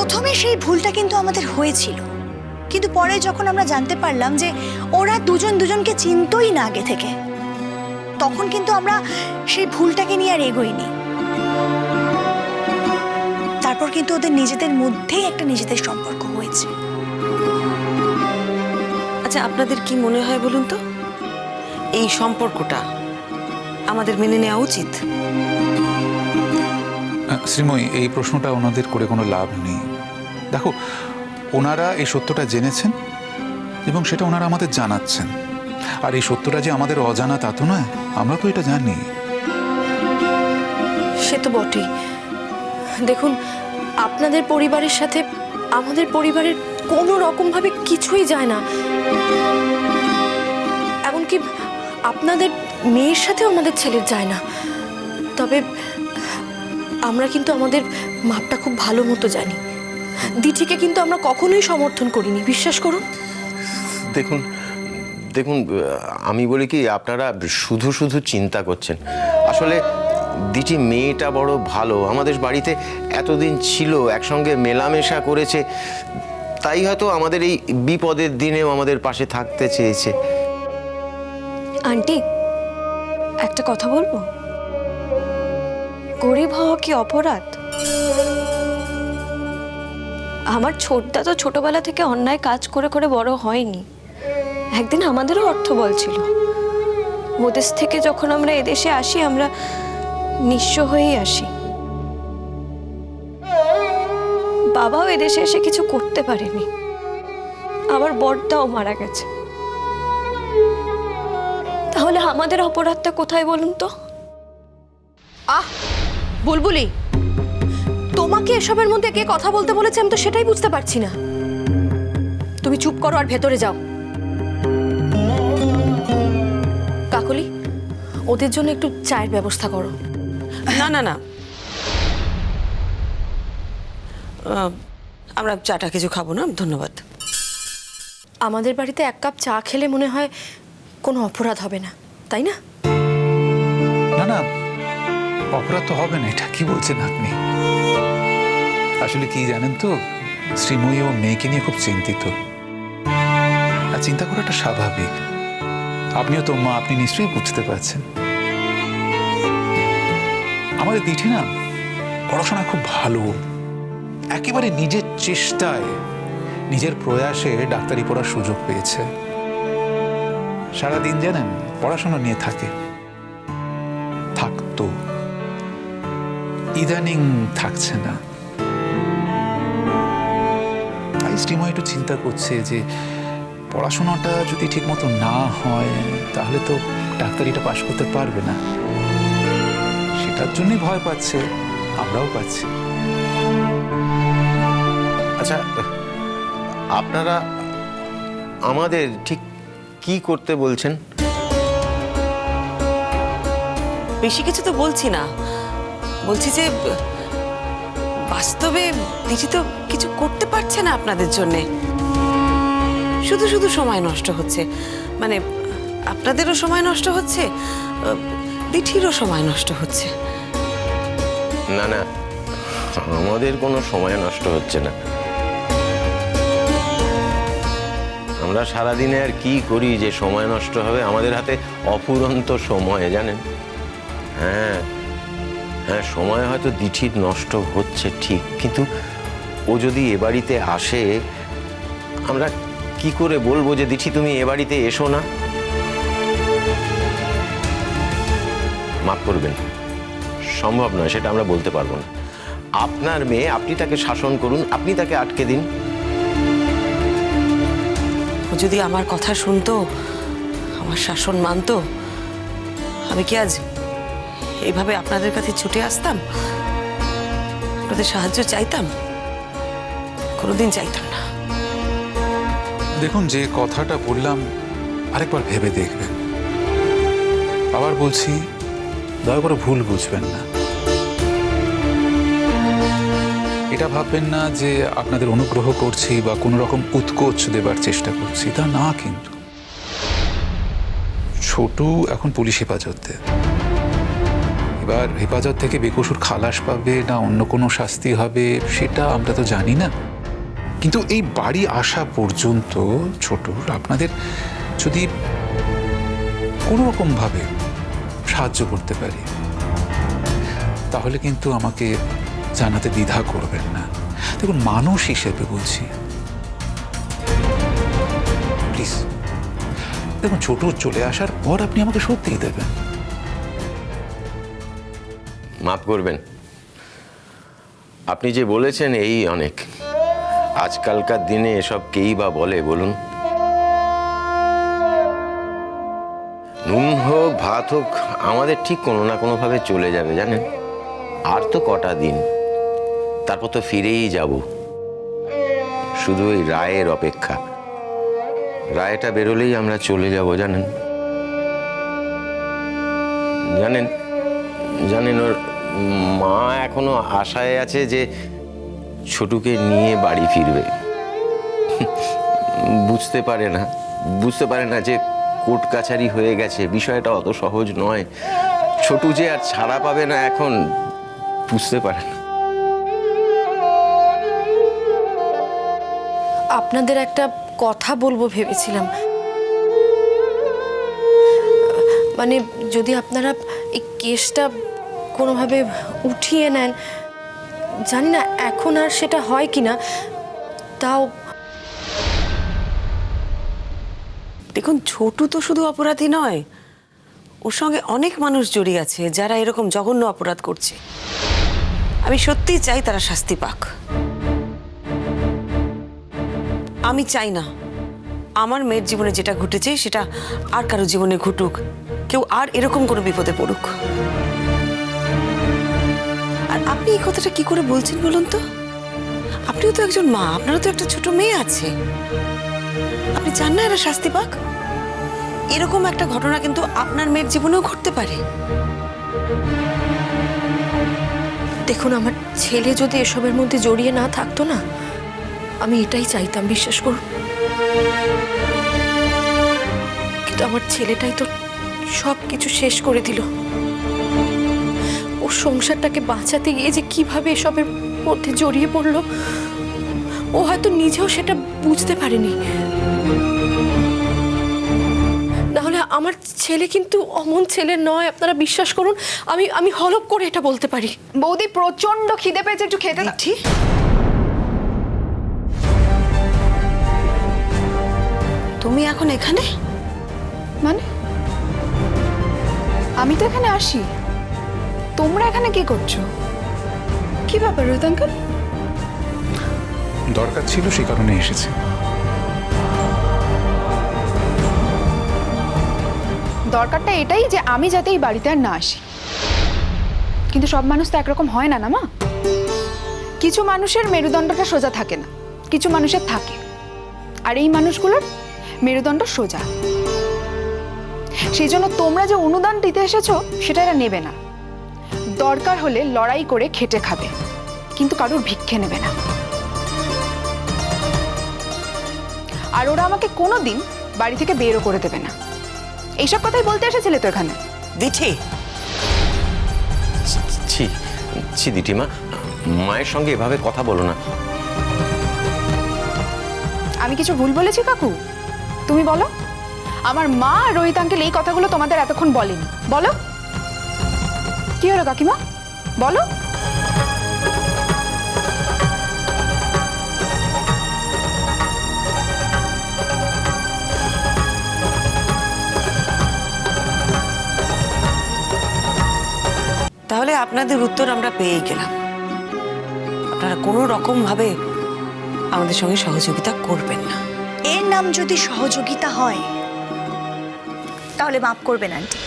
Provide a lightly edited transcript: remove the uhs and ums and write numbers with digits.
প্রথমে সেই ভুলটা কিন্তু আমাদের হয়েছিল, কিন্তু পরে যখন আমরা জানতে পারলাম যে ওরা দুজন দুজনকে চিনতই না আগে থেকে, তখন কিন্তু আমরা সেই ভুলটাকে নিয়ে আর এগোইনি। তারপর কিন্তু ওদের নিজেদের মধ্যেই একটা নিজেদের সম্পর্ক হয়েছে। আচ্ছা, আপনাদের কি মনে হয় বলুন তো, এই সম্পর্কটা আমাদের মেনে নেওয়া উচিত? শ্রীময়ী, এই প্রশ্নটা ওনাদের করে কোনো লাভ নেই। দেখো, ওনারা এই সত্যটা জেনেছেন এবং সেটা ওনারা আমাদের জানাচ্ছেন। আর এই সত্যটা যে আমাদের অজানা তা তো নয়, আমরা তো এটা জানি। সে তো বটেই। দেখুন, আপনাদের পরিবারের সাথে আমাদের পরিবারের কোনো রকমভাবে কিছুই যায় না, এমনকি আপনাদের মেয়ের সাথেও আমাদের ছেলের যায় না। তবে আমরা কিন্তু আমাদের মাপটা খুব ভালো মতো জানি। দিঠিকে কিন্তু আমরা কখনোই সমর্থন করিনি, বিশ্বাস করুন। দেখুন দেখুন আমি বলি কি, আপনারা শুধু শুধু চিন্তা করছেন। আসলে দিঠি মেয়েটা বড় ভালো, আমাদের বাড়িতে এতদিন ছিল, একসঙ্গে মেলামেশা করেছে, তাই হয়তো আমাদের এই বিপদের দিনেও আমাদের পাশে থাকতে চেয়েছে। আন্টি, একটা কথা বলবো? গরিব হওয়া কি অপরাধ? আমার ছোটদা তো ছোটবেলা থেকে অন্যায় কাজ করে করে বড় হয়নি। একদিন আমাদেরও অর্থবল ছিল। ওদেশ থেকে যখন আমরা এদেশে আসি, আমরা নিঃস্ব হয়েই আসি। বাবাও এদেশে এসে কিছু করতে পারেনি, আমার বড়দাও মারা গেছে। তাহলে আমাদের অপরাধটা কোথায় বলুন তো? বুলবুলি, তোমাকে এসবের মধ্যে কে কথা বলতে বলেছে আমি তো সেটাই বুঝতে পারছি না। তুমি চুপ করো আর ভেতরে যাও। কাকলি, ওদের জন্য একটু চায়ের ব্যবস্থা করো। না না না, আমরা চাটা কিছু খাবো না, ধন্যবাদ। আমাদের বাড়িতে এক কাপ চা খেলে মনে হয় কোনো অপরাধ হবে না, তাই না? না না, অপরাধ তো হবে না। এটা কি বলছেন আপনি? আসলে কি জানেন তো, শ্রীময়ী ও মেয়েকে নিয়ে খুব চিন্তিত। আর চিন্তা করাটা স্বাভাবিক। আপনিও তো মা, আপনি নিশ্চয়ই বুঝতে পারছেন। আমাদের দিঠি না পড়াশোনা খুব ভালো, একেবারে নিজের চেষ্টায়, নিজের প্রয়াসে ডাক্তারি পড়ার সুযোগ পেয়েছে। সারাদিন জানেন পড়াশোনা নিয়ে থাকতো, ইদানিং থাকছে না। তাই শ্রীময় একটু চিন্তা করছে যে পড়াশোনাটা যদি ঠিক মতো না হয় তাহলে তো ডাক্তারিটা পাশ করতে পারবে না। সেটার জন্যই ভয় পাচ্ছে, আমরাও পাচ্ছি। আচ্ছা, আপনারা আমাদের ঠিক কি করতে বলছেন? বেশি কিছু তো বলছি না, বলছি যে বাস্তবে দিঠি তো কিছু করতে পারছে না আপনাদের জন্যে। শুধু শুধু সময় নষ্ট হচ্ছে, মানে আপনাদেরও সময় নষ্ট হচ্ছে, দিঠিরও সময় নষ্ট হচ্ছে। না না, আমাদের কোনো সময় নষ্ট হচ্ছে না। আমরা সারাদিনে আর কি করি যে সময় নষ্ট হবে? আমাদের হাতে অফুরন্ত সময়, জানেন। হ্যাঁ হ্যাঁ, সময় হয়তো দিঠির নষ্ট হচ্ছে ঠিক, কিন্তু ও যদি এ বাড়িতে আসে, আমরা কি করে বলবো যে দিঠি তুমি এ বাড়িতে এসো না? মাফ করবেন, সম্ভব নয়, সেটা আমরা বলতে পারবো না। আপনার মেয়ে, আপনি তাকে শাসন করুন, আপনি তাকে আটকে দিন। ও যদি আমার কথা শুনতো, আমার শাসন মানতো, আমি কি আজ এইভাবে আপনাদের কাছে ছুটে আসতাম, আপনাদের সাহায্য চাইতাম? কোনোদিন চাইতাম না। দেখুন, যে কথাটা বললাম আরেকবার ভেবে দেখবেন। আবার বলছি, দয়া করে ভুল বুঝবেন না। এটা ভাববেন না যে আপনাদের অনুগ্রহ করছি বা কোনো রকম উৎকোচ দেবার চেষ্টা করছি, তা না। কিন্তু ছোটু এখন পুলিশ হেফাজতে। এবার হেফাজত থেকে বেকসুর খালাস পাবে না অন্য কোনো শাস্তি হবে সেটা আমরা তো জানি না, কিন্তু এই বাড়ি আসা পর্যন্ত ছোট আপনাদের যদি কোনো রকম ভাবে সাহায্য করতে পারি তাহলে কিন্তু আমাকে জানাতে দ্বিধা করবেন না। দেখুন, মানুষ হিসেবে বলছি, প্লিজ দেখুন, ছোট চলে আসার পর আপনি আমাকে সত্যিই দেবেন। মাফ করবেন, আপনি যে বলেছেন এই অনেক। আজকালকার দিনে এসব কেই বা বলে বলুন? নুন হোক ভাত হোক আমাদের ঠিক কোনো না কোনোভাবে চলে যাবে জানেন। আর তো কটা দিন, তারপর তো ফিরেই যাব। শুধু ওই রায়ের অপেক্ষা। রায়টা বেরোলেই আমরা চলে যাব জানেন। জানেন জানেন ওর মা এখনো আশায় আছে যে ছোটুকে নিয়ে বাড়ি ফিরবে। বুঝতে পারে না যে কোর্ট কাছারি হয়ে গেছে, বিষয়টা অত সহজ নয়। ছোটু যে আর ছাড়া পাবে না এখন বুঝতে পারে না। আপনাদের একটা কথা বলবো ভেবেছিলাম, মানে যদি আপনারা এই কেসটা কোনোভাবে উঠিয়ে নেন, জানি না এখন আর সেটা হয় কিনা, তাও। দেখুন, ছোটু তো শুধু অপরাধী নয়, ওর সঙ্গে অনেক মানুষ জড়িয়ে আছে যারা এরকম জঘন্য অপরাধ করছে। আমি সত্যিই চাই তারা শাস্তি পাক। আমি চাই না আমার মেয়ের জীবনে যেটা ঘটেছে সেটা আর কারো জীবনে ঘটুক, কেউ আর এরকম কোনো বিপদে পড়ুক। আর আপনি এই কথাটা কি করে বলছেন বলুন তো? আপনিও তো একজন মা, আপনারও তো একটা ছোট মেয়ে আছে। আপনি চান না এরা শাস্তি পাক? এরকম একটা ঘটনা কিন্তু আপনার মেয়ের জীবনেও ঘটতে পারে। দেখুন, আমার ছেলে যদি এসবের মধ্যে জড়িয়ে না থাকতো না, আমি এটাই চাইতাম, বিশ্বাস করুন। কিন্তু আমার ছেলেটাই তো সব কিছু শেষ করে দিল। ওর সংসারটাকে বাঁচাতে গিয়ে যে কিভাবে এসবের মধ্যে জড়িয়ে পড়লো, ও হয়তো নিজেও সেটা বুঝতে পারেনি। নাহলে আমার ছেলে কিন্তু অমন ছেলে নয়, আপনারা বিশ্বাস করুন। আমি হলপ করে এটা বলতে পারি। বৌদি প্রচন্ড খিদে পেয়েছে, একটু খেতে দাও। ঠিক। তুমি এখন এখানে? মানে আমি তো এখানে আসি, তোমরা এখানে কি করছো? কি ব্যাপার রোহিত আঙ্কেল? দরকার ছিল সেই কারণে এসেছে। দরকারটা এটাই যে আমি যাতে এই বাড়িতে আর না আসি। কিন্তু সব মানুষ তো একরকম হয় না, না মা। কিছু মানুষের মেরুদণ্ডটা সোজা থাকে না, কিছু মানুষের থাকে। আর এই মানুষগুলোর মেরুদণ্ড সোজা। সেই জন্য তোমরা যে অনুদান দিতে এসেছো সেটা এরা নেবে না। দরকার হলে লড়াই করে খেটে খাবে, কিন্তু কারোর ভিক্ষে নেবে না। আর ওরা আমাকে কোনোদিন বাড়ি থেকে বেরও করে দেবে না। এইসব কথাই বলতে এসেছিলে তো এখানে? দিঠি, ছি ছি দিঠিমা, মায়ের সঙ্গে এভাবে কথা বলো না। আমি কিছু ভুল বলেছি কাকু? তুমি বলো। আমার মা আর রোহিত আঙ্কেল এই কথাগুলো তোমাদের এতক্ষণ বলেনি। বলো কি হলো কাকিমা, বলো। তাহলে আপনাদের উত্তর আমরা পেয়েই গেলাম। আপনারা কোনো রকম ভাবে আমাদের সঙ্গে সহযোগিতা করবেন না। এর নাম যদি সহযোগিতা হয় তাহলে মাফ করবেন আন্টি।